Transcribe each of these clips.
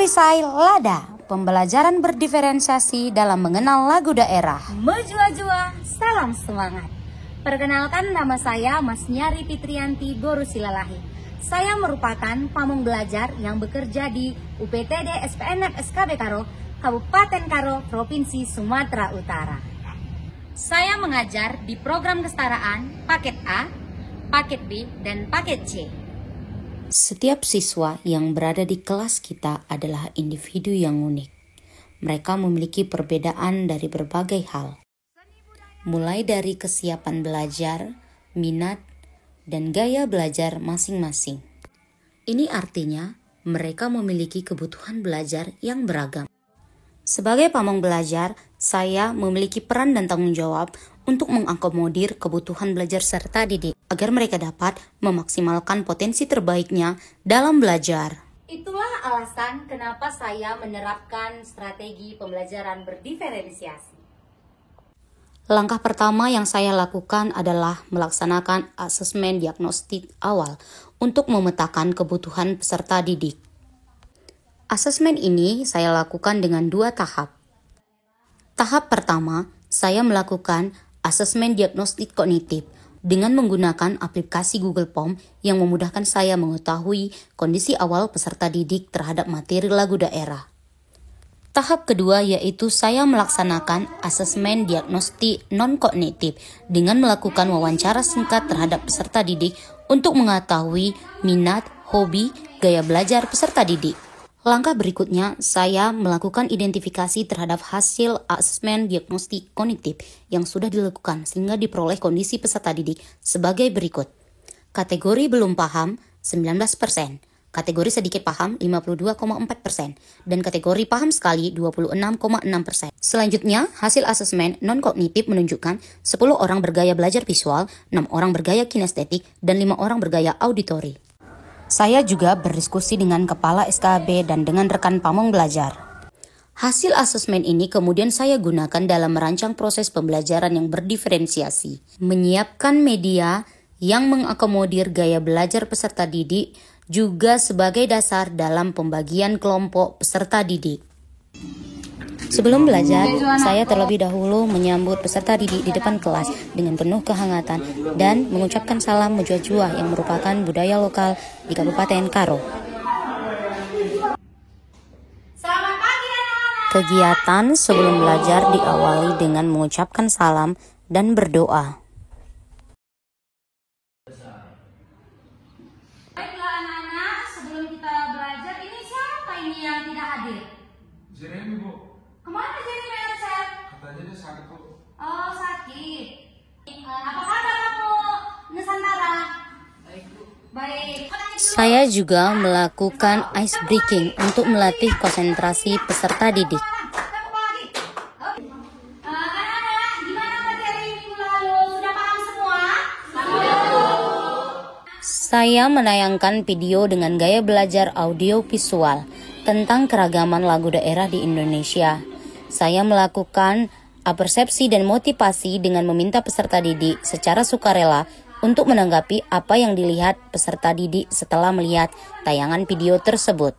Perisai Lada, pembelajaran berdiferensiasi dalam mengenal lagu daerah. Mejua-jua, salam semangat. Perkenalkan, nama saya Mas Nyari Fitrianti Borusilalahi. Saya merupakan pamong belajar yang bekerja di UPTD SPNF SKB Karo, Kabupaten Karo, Provinsi Sumatera Utara. Saya mengajar di program kesetaraan paket A, paket B, dan paket C. Setiap siswa yang berada di kelas kita adalah individu yang unik. Mereka memiliki perbedaan dari berbagai hal. Mulai dari kesiapan belajar, minat, dan gaya belajar masing-masing. Ini artinya mereka memiliki kebutuhan belajar yang beragam. Sebagai pamong belajar, saya memiliki peran dan tanggung jawab untuk mengakomodir kebutuhan belajar serta didik agar mereka dapat memaksimalkan potensi terbaiknya dalam belajar. Itulah alasan kenapa saya menerapkan strategi pembelajaran berdiferensiasi. Langkah pertama yang saya lakukan adalah melaksanakan asesmen diagnostik awal untuk memetakan kebutuhan peserta didik. Asesmen ini saya lakukan dengan 2 tahap. Tahap pertama, saya melakukan asesmen diagnostik kognitif dengan menggunakan aplikasi Google Form yang memudahkan saya mengetahui kondisi awal peserta didik terhadap materi lagu daerah. Tahap kedua yaitu saya melaksanakan asesmen diagnostik non-kognitif dengan melakukan wawancara singkat terhadap peserta didik untuk mengetahui minat, hobi, gaya belajar peserta didik. Langkah berikutnya, saya melakukan identifikasi terhadap hasil asesmen diagnostik kognitif yang sudah dilakukan sehingga diperoleh kondisi peserta didik sebagai berikut. Kategori belum paham 19%, kategori sedikit paham 52,4%, dan kategori paham sekali 26,6%. Selanjutnya, hasil asesmen non-kognitif menunjukkan 10 orang bergaya belajar visual, 6 orang bergaya kinestetik, dan 5 orang bergaya auditori. Saya juga berdiskusi dengan kepala SKB dan dengan rekan pamong belajar. Hasil asesmen ini kemudian saya gunakan dalam merancang proses pembelajaran yang berdiferensiasi. Menyiapkan media yang mengakomodir gaya belajar peserta didik juga sebagai dasar dalam pembagian kelompok peserta didik. Sebelum belajar, saya terlebih dahulu menyambut peserta didik di depan kelas dengan penuh kehangatan dan mengucapkan salam mejua-jua yang merupakan budaya lokal di Kabupaten Karo. Selamat pagi anak-anak. Kegiatan sebelum belajar diawali dengan mengucapkan salam dan berdoa. Baiklah anak-anak, sebelum kita belajar, ini siapa ini yang tidak hadir? Jeremy, Bu. Kemana jadi Merced? Katanya dia sakit, Bu. Oh, sakit. Apa kabar kamu, Nusantara? Baik, Bu. Baik. Saya juga melakukan ice breaking untuk melatih konsentrasi peserta didik. Anak-anak, gimana materi minggu lalu? Sudah paham semua? Saya menayangkan video dengan gaya belajar audio visual tentang keragaman lagu daerah di Indonesia. Saya melakukan persepsi dan motivasi dengan meminta peserta didik secara sukarela untuk menanggapi apa yang dilihat peserta didik setelah melihat tayangan video tersebut.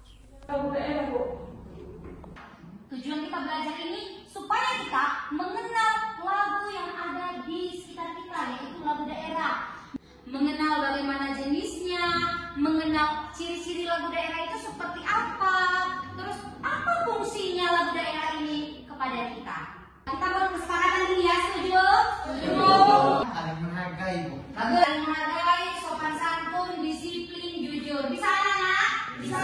Tujuan kita belajar ini supaya kita mengenal lagu yang ada di sekitar kita, yaitu lagu daerah. Mengenal bagaimana jenisnya, mengenal ciri-ciri lagu daerah itu seperti apa, terus apa fungsinya lagu daerah ini kepada kita. Kita baru kesepakatan ini ya, setuju? Setuju. Saling menghargai, Bu. Bagus. Saling menghargai, sopan santun, disiplin, jujur. Bisa anak-anak? Bisa.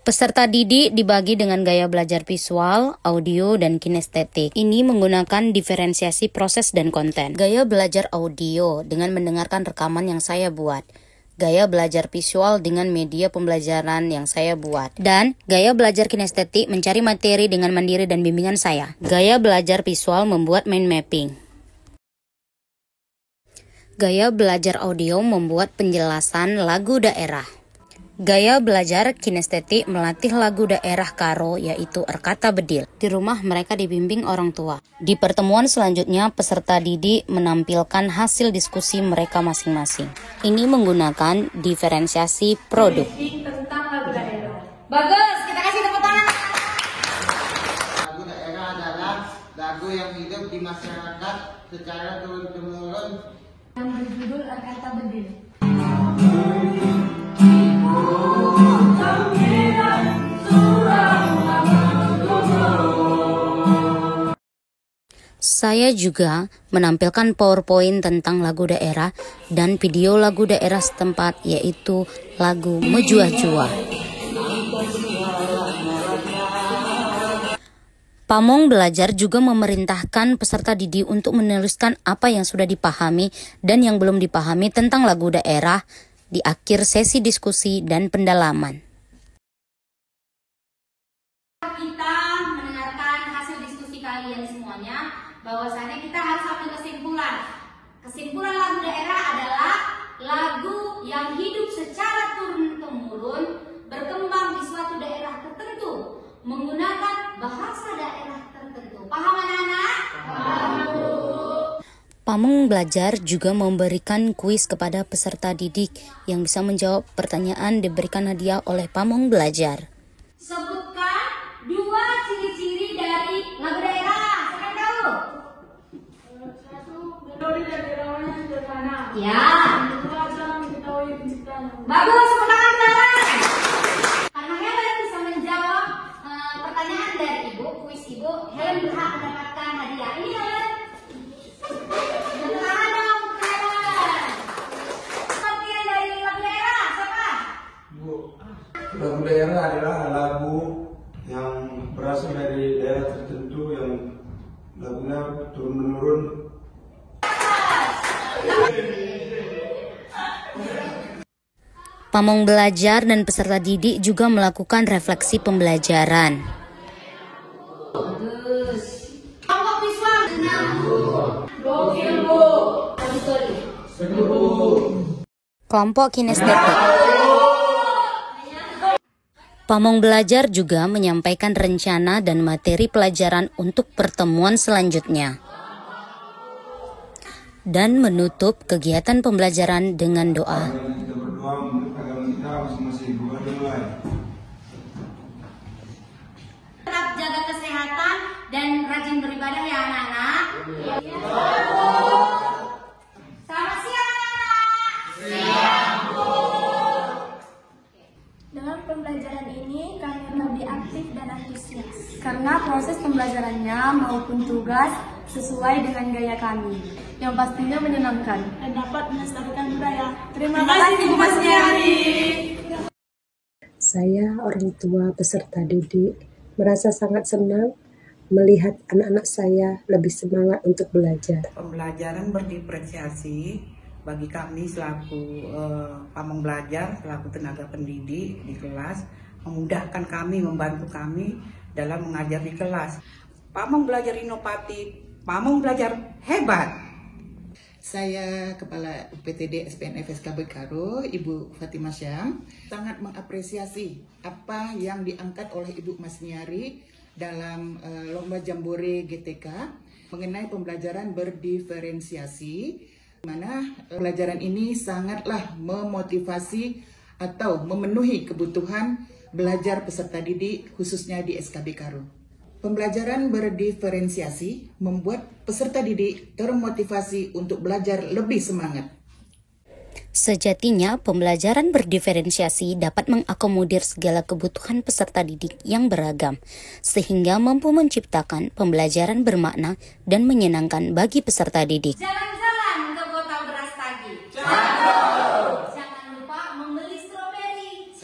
Peserta didik dibagi dengan gaya belajar visual, audio, dan kinestetik. Ini menggunakan diferensiasi proses dan konten. Gaya belajar audio dengan mendengarkan rekaman yang saya buat. Gaya belajar visual dengan media pembelajaran yang saya buat. Dan gaya belajar kinestetik mencari materi dengan mandiri dan bimbingan saya. Gaya belajar visual membuat mind mapping. Gaya belajar audio membuat penjelasan lagu daerah. Gaya belajar kinestetik melatih lagu daerah Karo yaitu Erkata Bedil. Di rumah mereka dibimbing orang tua. Di pertemuan selanjutnya peserta didik menampilkan hasil diskusi mereka masing-masing. Ini menggunakan diferensiasi produk. Tentang lagu daerah. Bagus, kita kasih tepuk lagu yang hidup di masyarakat secara turun-temurun yang berjudul Kata Bedil. Saya juga menampilkan PowerPoint tentang lagu daerah dan video lagu daerah setempat, yaitu lagu Mejuah-Juah. Pamong Belajar juga memerintahkan peserta didik untuk menuliskan apa yang sudah dipahami dan yang belum dipahami tentang lagu daerah di akhir sesi diskusi dan pendalaman. Kita mendengarkan hasil diskusi kalian semuanya, bahwasanya kita harus ambil kesimpulan. Kesimpulan lagu daerah adalah lagu yang hidup secara turun-temurun, berkembang di suatu daerah tertentu, menggunakan bahasa daerah tertentu. Paham anak-anak? Paham. Pamong Belajar juga memberikan kuis kepada peserta didik yang bisa menjawab pertanyaan, diberikan hadiah oleh Pamong Belajar. Sebutkan 2 ciri-ciri dari lagu daerah. Siapa tahu? 1. Melodi dan irama sederhana. Ya. 2. Jarang diketahui penciptanya. Bagus, semangat dalam. Karena Helen bisa menjawab pertanyaan dari Ibu, kuis Ibu, Helen berhak mendapatkan hadiah. Ini Helen. Tangan dong, Helen. Pengertian dari lagu daerah, siapa? Bu, lagu daerah adalah lagu yang berasal dari daerah tertentu yang lagunya turun-menurun. Pamong Belajar dan peserta didik juga melakukan refleksi pembelajaran. Kelompok visual. Gokil, Bu. Kelompok kinestetik. Pamong Belajar juga menyampaikan rencana dan materi pelajaran untuk pertemuan selanjutnya. Dan menutup kegiatan pembelajaran dengan doa. Kita berdoa untuk agama kita masing-masing. Doa dimulai. Tetap jaga kesehatan dan rajin beribadah ya anak-anak. Selamat siang anak-anak. Siang, Bu. Dalam pembelajaran ini, kalian lebih aktif dan antusias. Karena proses pembelajarannya maupun tugas sesuai dengan gaya kami, yang pastinya menyenangkan dan dapat melestarikan budaya. Terima kasih Bu Masnyari. Saya orang tua peserta didik merasa sangat senang melihat anak-anak saya lebih semangat untuk belajar. Pembelajaran berdiferensiasi bagi kami selaku Pamong Belajar, selaku tenaga pendidik di kelas, memudahkan kami, membantu kami dalam mengajar di kelas. Pamong Belajar inovatif, Pamong Belajar hebat. Saya Kepala UPTD SPN FSKB Karo, Ibu Fatimah Syam, sangat mengapresiasi apa yang diangkat oleh Ibu Masnyari dalam Lomba Jambore GTK mengenai pembelajaran berdiferensiasi, mana pelajaran ini sangatlah memotivasi atau memenuhi kebutuhan belajar peserta didik khususnya di SKB Karo. Pembelajaran berdiferensiasi membuat peserta didik termotivasi untuk belajar lebih semangat. Sejatinya, pembelajaran berdiferensiasi dapat mengakomodir segala kebutuhan peserta didik yang beragam, sehingga mampu menciptakan pembelajaran bermakna dan menyenangkan bagi peserta didik. Jalan-jalan ke kota Brastagi. Jangan lupa membeli stroberi.